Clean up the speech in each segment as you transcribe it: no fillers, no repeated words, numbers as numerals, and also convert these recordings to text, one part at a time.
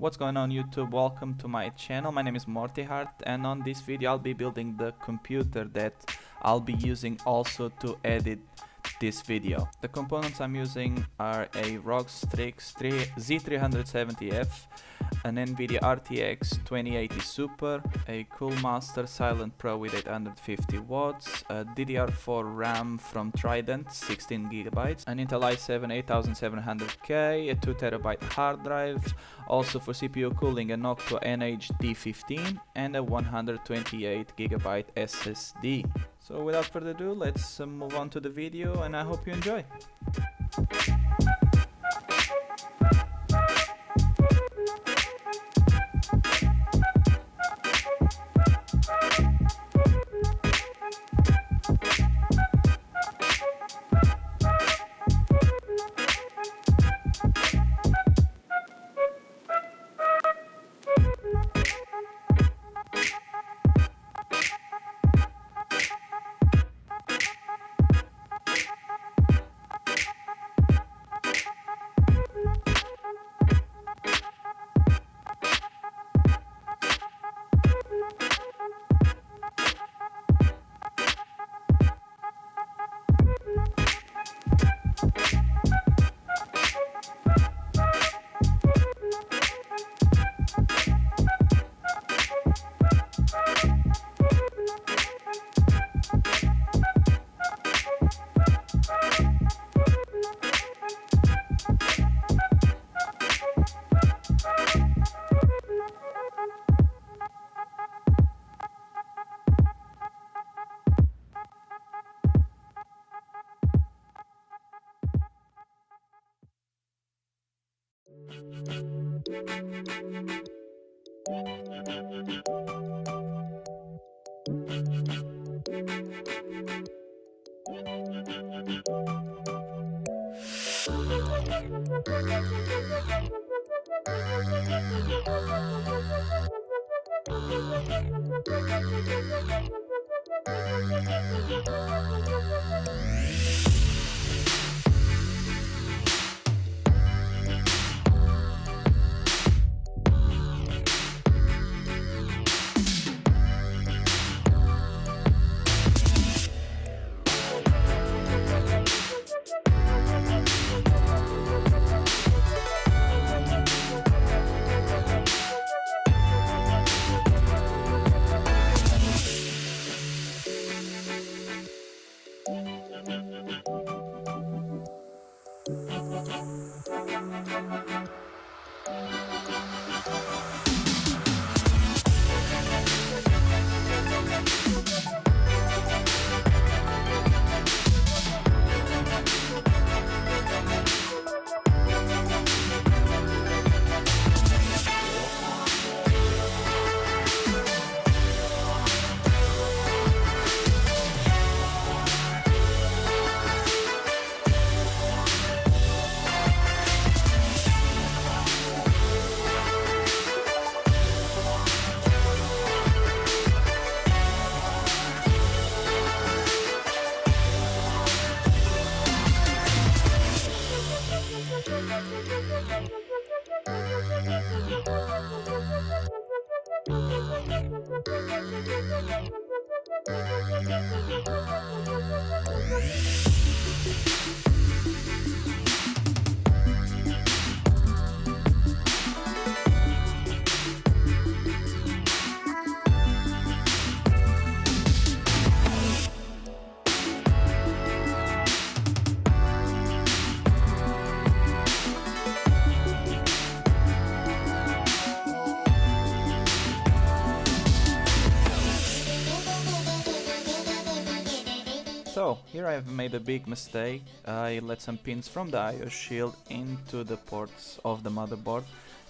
What's going on YouTube? Welcome to my channel. My name is Mortihart, and on this video I'll be building the computer that I'll be using also to edit this video. The components I'm using are a ROG Strix Z370F, an NVIDIA RTX 2080 Super, a Coolmaster Silent Pro with 850 watts, a DDR4 RAM from Trident 16GB, an Intel i7 8700K, a 2TB hard drive, also for CPU cooling a Noctua NH-D15 and a 128GB SSD. So without further ado, let's move on to the video, and I hope you enjoy. So, here I have made a big mistake. I let some pins from the IO shield into the ports of the motherboard.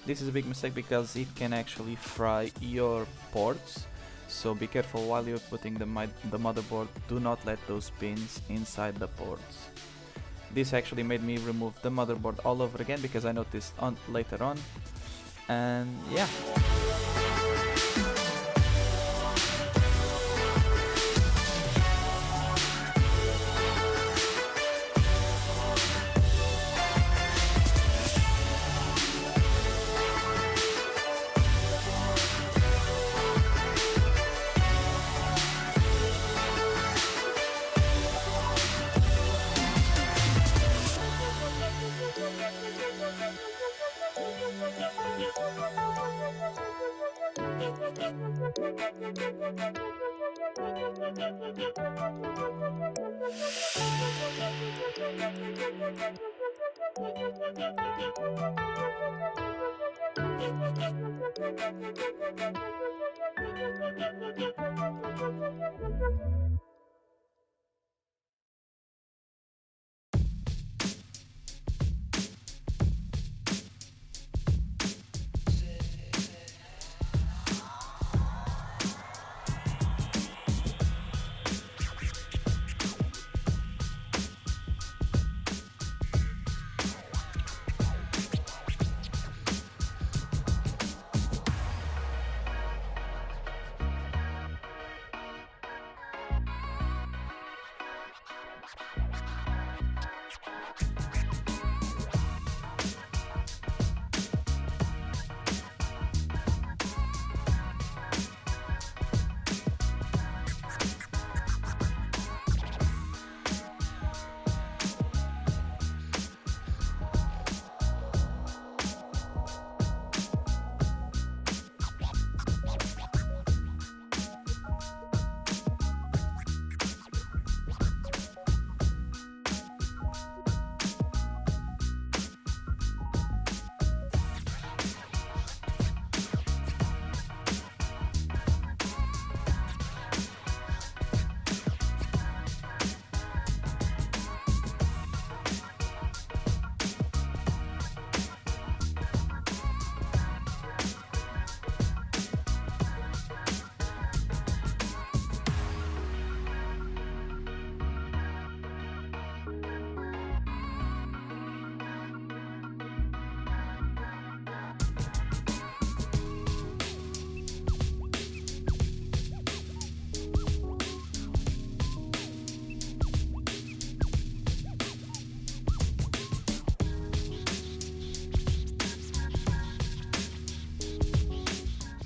This is a big mistake because it can actually fry your ports. So be careful while you're putting the motherboard. Do not let those pins inside the ports. This actually made me remove the motherboard all over again because I noticed later on. And yeah.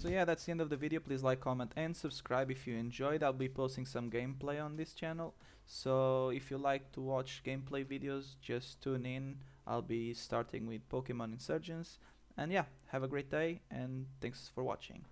So yeah, that's the end of the video. Please like, comment and subscribe if you enjoyed. I'll be posting some gameplay on this channel, so if you like to watch gameplay videos, just tune in. I'll be starting with Pokemon Insurgents. And yeah, have a great day and thanks for watching.